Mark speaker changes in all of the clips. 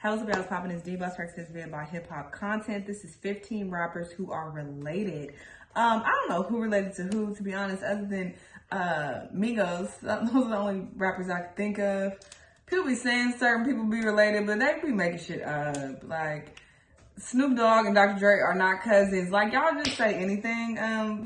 Speaker 1: How's about popping is D-Bus Rex video by hip hop content. This is 15 rappers who are related. I don't know who related to who, to be honest, other than Migos. Those are the only rappers I can think of. People be saying certain people be related, but they be making shit up. Like Snoop Dogg and Dr. Dre are not cousins. Like y'all just say anything.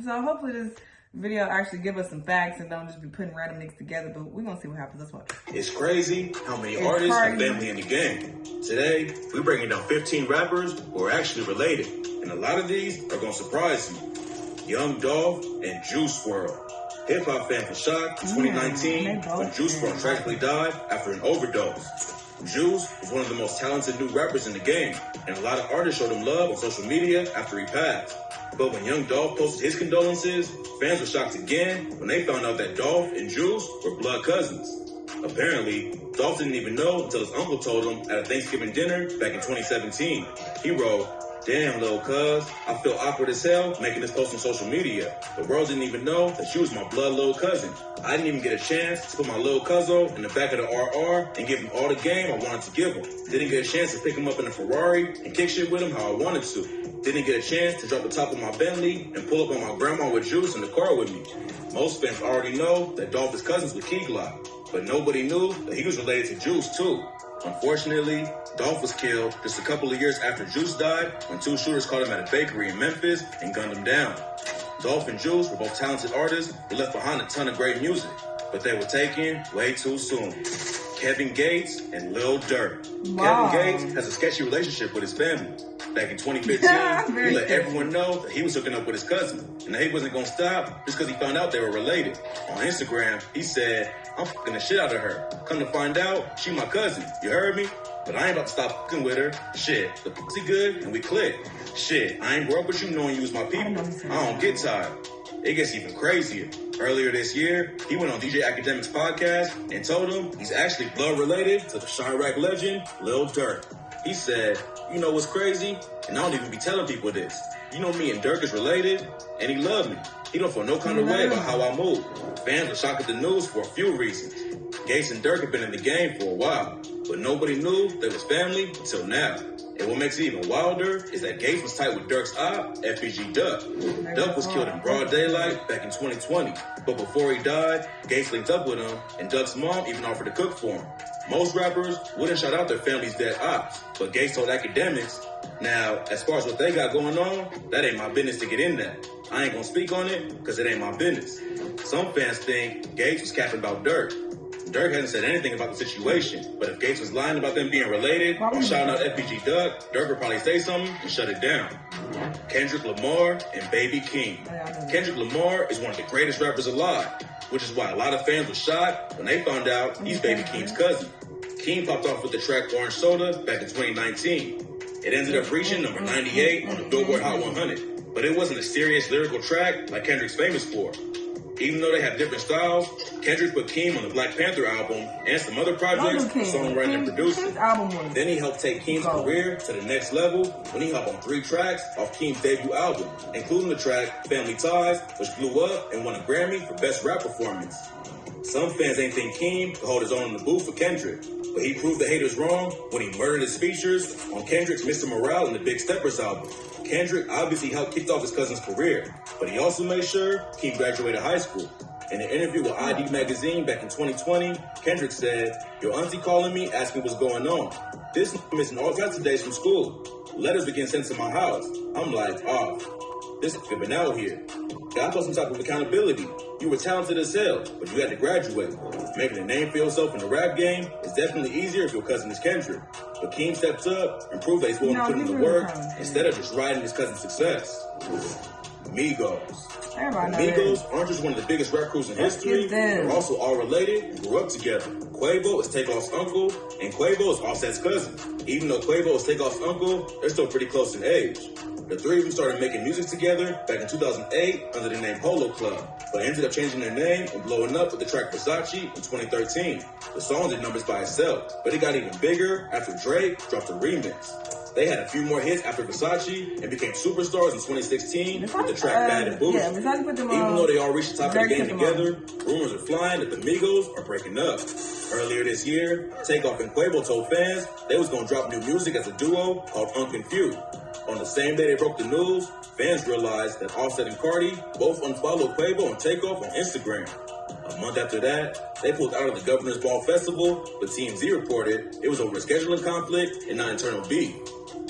Speaker 1: So hopefully this video actually give us some facts and don't just be putting random niggas together, but we're gonna see what happens. Let's watch.
Speaker 2: It's crazy how many artists and family in the game. Today, we're breaking down 15 rappers who are actually related, and a lot of these are gonna surprise you. Young Dogg and Juice WRLD. Hip-hop fans were shocked in 2019 when Juice WRLD tragically died after an overdose. Juice was one of the most talented new rappers in the game, and a lot of artists showed him love on social media after he passed. But when Young Dolph posted his condolences, fans were shocked again when they found out that Dolph and Juice were blood cousins. Apparently, Dolph didn't even know until his uncle told him at a Thanksgiving dinner back in 2017. He wrote, "Damn, little cuz, I feel awkward as hell making this post on social media. The world didn't even know that she was my blood little cousin. I didn't even get a chance to put my little cuzzo in the back of the RR and give him all the game I wanted to give him. Didn't get a chance to pick him up in a Ferrari and kick shit with him how I wanted to. Didn't get a chance to drop the top of my Bentley and pull up on my grandma with Juice in the car with me." Most fans already know that Dolph is cousins with Key Glock, but nobody knew that he was related to Juice too. Unfortunately, Dolph was killed just a couple of years after Juice died when two shooters caught him at a bakery in Memphis and gunned him down. Dolph and Juice were both talented artists who left behind a ton of great music, but they were taken way too soon. Kevin Gates and Lil Durk.
Speaker 1: Wow.
Speaker 2: Kevin Gates has a sketchy relationship with his family. Back in 2015, he let everyone know that he was hooking up with his cousin, and that he wasn't gonna stop just because he found out they were related. On Instagram, he said, "I'm fucking the shit out of her. Come to find out, she my cousin. You heard me? But I ain't about to stop fucking with her. Shit, the pussy good and we click. Shit, I ain't grew up with you knowing you was my people. I don't get tired." It gets even crazier. Earlier this year, he went on DJ Academic's podcast and told him he's actually blood related to the Chirac legend, Lil Durk. He said, "You know what's crazy? And I don't even be telling people this. You know me and Durk is related, and he loved me. He don't feel no kind of way about how I move." Fans were shocked at the news for a few reasons. Gates and Durk have been in the game for a while, but nobody knew they was family until now. And what makes it even wilder is that Gates was tight with Durk's op, FBG Duck. Duck was killed in broad daylight back in 2020, but before he died, Gates linked up with him, and Duck's mom even offered to cook for him. Most rappers wouldn't shout out their family's dead ops, but Gates told Academics, "Now, as far as what they got going on, that ain't my business to get in that. I ain't gonna speak on it, because it ain't my business." Some fans think Gates was capping about Durk. Durk hasn't said anything about the situation, but if Gates was lying about them being related or shouting out FBG Duck, Durk would probably say something and shut it down. Kendrick Lamar and Baby Keem. Kendrick Lamar is one of the greatest rappers alive, which is why a lot of fans were shocked when they found out he's Baby Keem's cousin. Keem popped off with the track Orange Soda back in 2019. It ended up reaching number 98 on the Billboard Hot 100, but it wasn't a serious lyrical track like Kendrick's famous for. Even though they have different styles, Kendrick put Keem on the Black Panther album and some other projects, songwriting and producing. Then he helped take Keem's career to the next level when he hopped on 3 tracks off Keem's debut album, including the track Family Ties, which blew up and won a Grammy for Best Rap Performance. Some fans ain't think Keem could hold his own in the booth for Kendrick, but he proved the haters wrong when he murdered his features on Kendrick's Mr. Morale and the Big Steppers album. Kendrick obviously helped kick off his cousin's career, but he also made sure Keem graduated high school. In an interview with ID Magazine back in 2020, Kendrick said, "Your auntie calling me, asking what's going on. This missing all kinds of days from school. Letters begin sent to my house. I'm like, this been out here. God told some type of accountability. You were talented as hell, but you had to graduate. Making a name for yourself in the rap game is definitely easier if your cousin is Kendrick. But Keem steps up and proved that he's willing to put in the work instead of just riding his cousin's success." Migos. Migos aren't just one of the biggest rap crews in history, they're also all related and grew up together. Quavo is Takeoff's uncle, and Quavo is Offset's cousin. Even though Quavo is Takeoff's uncle, they're still pretty close in age. The three of them started making music together back in 2008 under the name Polo Club, but ended up changing their name and blowing up with the track Versace in 2013. The song did numbers by itself, but it got even bigger after Drake dropped a remix. They had a few more hits after Versace and became superstars in 2016 with the track Bad and Bougie.
Speaker 1: Yeah, Versace put them on.
Speaker 2: Even though they all reached the top of the game together, rumors are flying that the Migos are breaking up. Earlier this year, Takeoff and Quavo told fans they was going to drop new music as a duo called Unconfused. On the same day they broke the news, fans realized that Offset and Cardi both unfollowed Quavo and Takeoff on Instagram. A month after that, they pulled out of the Governor's Ball Festival, but TMZ reported it was over a scheduling conflict and not internal beef.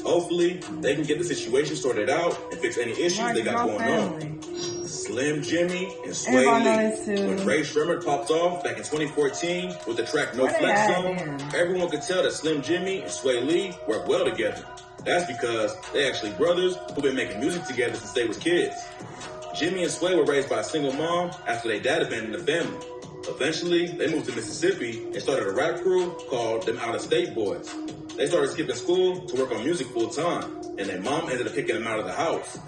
Speaker 2: Hopefully, they can get the situation sorted out and fix any issues they got going on. Slim Jimmy and Sway Lee. When Ray Shremmerd popped off back in 2014 with the track No Flex Zone, everyone could tell that Slim Jimmy and Sway Lee work well together. That's because they actually brothers who've been making music together since they was kids. Jimmy and Sway were raised by a single mom after their dad abandoned the family. Eventually, they moved to Mississippi and started a rap crew called them Out of State Boys. They started skipping school to work on music full time, and their mom ended up kicking them out of the house.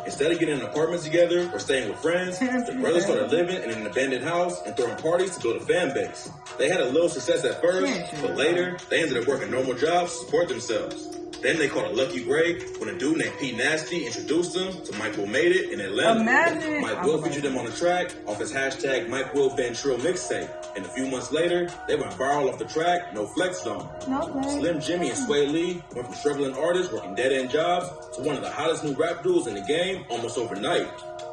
Speaker 2: Instead of getting an apartment together or staying with friends, the brothers started living in an abandoned house and throwing parties to build a fan base. They had a little success at first, but later, they ended up working normal jobs to support themselves. Then they caught a lucky break when a dude named P Nasty introduced them to Mike Will Made It in Atlanta. Mike Will featured them on the track off his hashtag Mike Will Ventrilo mixtape. And a few months later, they went viral off the track No Flex Zone. Slim Jimmy and Sway Lee went from struggling artists working dead-end jobs to one of the hottest new rap duos in the game almost overnight.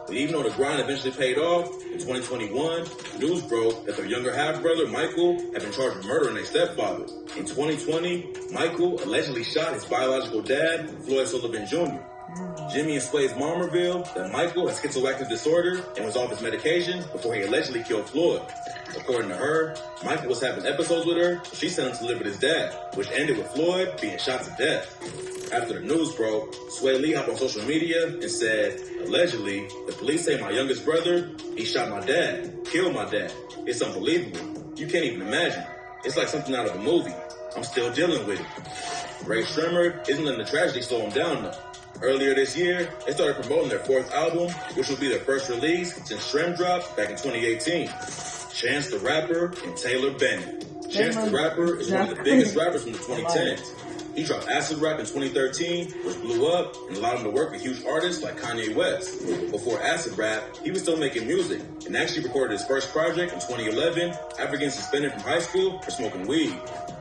Speaker 2: But even though the grind eventually paid off, in 2021, news broke that their younger half-brother, Michael, had been charged with murdering their stepfather. In 2020, Michael allegedly shot his biological dad, Floyd Sullivan Jr. Jimmy and Sway's mom revealed that Michael had schizoaffective disorder and was off his medication before he allegedly killed Floyd. According to her, Michael was having episodes with her, so she sent him to live with his dad, which ended with Floyd being shot to death. After the news broke, Sway Lee hopped on social media and said, allegedly, the police say my youngest brother, he shot my dad, killed my dad. It's unbelievable. You can't even imagine. It's like something out of a movie. I'm still dealing with it. Ray Shremmerd isn't letting the tragedy slow him down though. Earlier this year, they started promoting their fourth album, which will be their first release since Shrem dropped back in 2018. Chance the Rapper and Taylor Bennett. Chance the Rapper is one of the biggest rappers from the 2010s. He dropped Acid Rap in 2013, which blew up and allowed him to work with huge artists like Kanye West. Before Acid Rap, he was still making music and actually recorded his first project in 2011 after getting suspended from high school for smoking weed.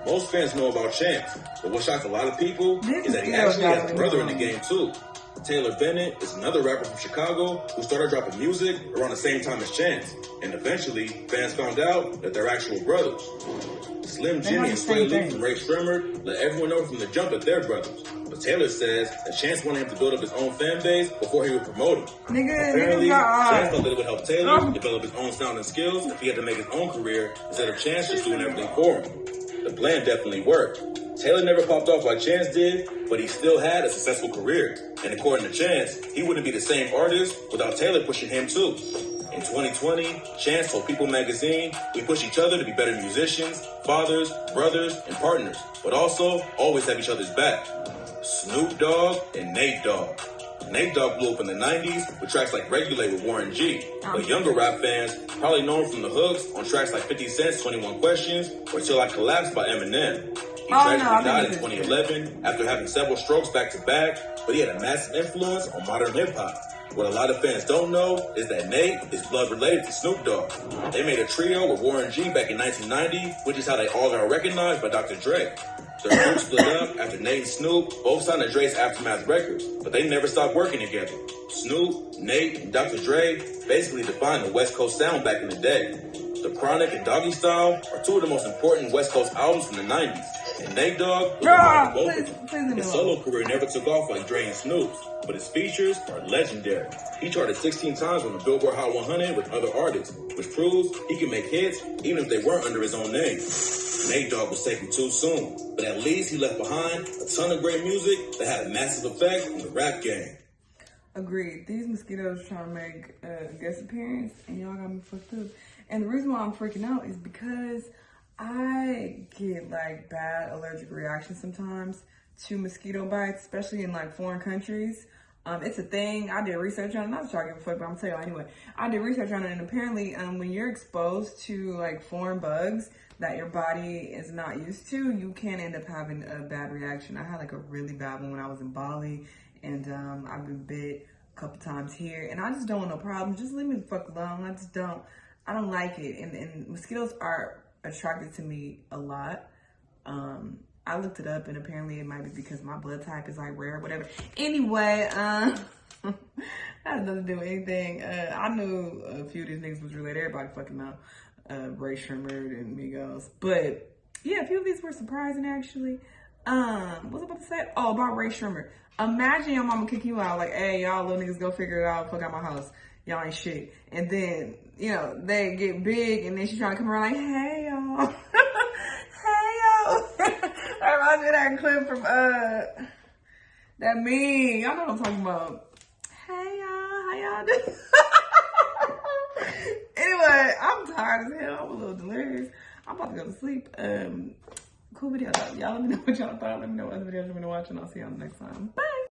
Speaker 2: Most fans know about Chance, but what shocked a lot of people is that he actually has a brother in the game too. Taylor Bennett is another rapper from Chicago who started dropping music around the same time as Chance, and eventually fans found out that they're actual brothers. Slim Jimmy and Sway Lee from Ray Shremmerd let everyone know from the jump that they're brothers. But Taylor says that Chance wanted him to build up his own fan base before he would promote him. Apparently, Chance thought that it would help Taylor develop his own sound and skills if he had to make his own career instead of Chance just doing everything for him. The plan definitely worked. Taylor never popped off like Chance did, but he still had a successful career. And according to Chance, he wouldn't be the same artist without Taylor pushing him too. In 2020, Chance told People magazine, we push each other to be better musicians, fathers, brothers, and partners, but also always have each other's back. Snoop Dogg and Nate Dogg. Nate Dogg blew up in the 90s with tracks like Regulate with Warren G. But younger rap fans probably know him from the hooks on tracks like 50 Cent's 21 Questions or Till I Collapse by Eminem. He tragically died in 2011 after having several strokes back to back, but he had a massive influence on modern hip hop. What a lot of fans don't know is that Nate is blood related to Snoop Dogg. They made a trio with Warren G back in 1990, which is how they all got recognized by Dr. Dre. Their group split up after Nate and Snoop both signed to Dre's Aftermath Records, but they never stopped working together. Snoop, Nate, and Dr. Dre basically defined the West Coast sound back in the day. The Chronic and Doggy Style are two of the most important West Coast albums from the 90s, and Nate Dogg was one of both of them. His solo career never took off like Dre and Snoop's, but his features are legendary. He charted 16 times on the Billboard Hot 100 with other artists, which proves he can make hits even if they weren't under his own name. Nate Dogg was taken too soon, but at least he left behind a ton of great music that had a massive effect on the rap game.
Speaker 1: Agreed. These mosquitoes trying to make a guest appearance, and y'all got me fucked up. And the reason why I'm freaking out is because I get like bad allergic reactions sometimes to mosquito bites, especially in like foreign countries. It's a thing. I did research on it. Not trying to give a fuck, but I'm telling you anyway. I did research on it, and apparently, when you're exposed to like foreign bugs that your body is not used to, you can end up having a bad reaction. I had like a really bad one when I was in Bali, and I've been bit a couple times here, and I just don't want no problem. Just leave me the fuck alone. I don't like it, and mosquitoes are attracted to me a lot. I looked it up, and apparently it might be because my blood type is like rare or whatever. Anyway, that has nothing to do with anything. I knew a few of these niggas was related. Everybody fucking know. Ray Shrimmer and Migos. But yeah, a few of these were surprising actually. What was I about to say? Oh, about Ray Shrimmer. Imagine your mama kick you out like, hey, y'all little niggas go figure it out, fuck out my house. Y'all ain't shit. And then, you know, they get big and then she trying to come around like, hey y'all. Hey y'all. That reminds me of that clip from that meme. Y'all know what I'm talking about. Hey y'all, how y'all doing? Anyway, I'm tired as hell. I'm a little delirious. I'm about to go to sleep. Cool video though. Y'all let me know what y'all thought. Let me know what other videos you want to watch, and I'll see y'all next time. Bye.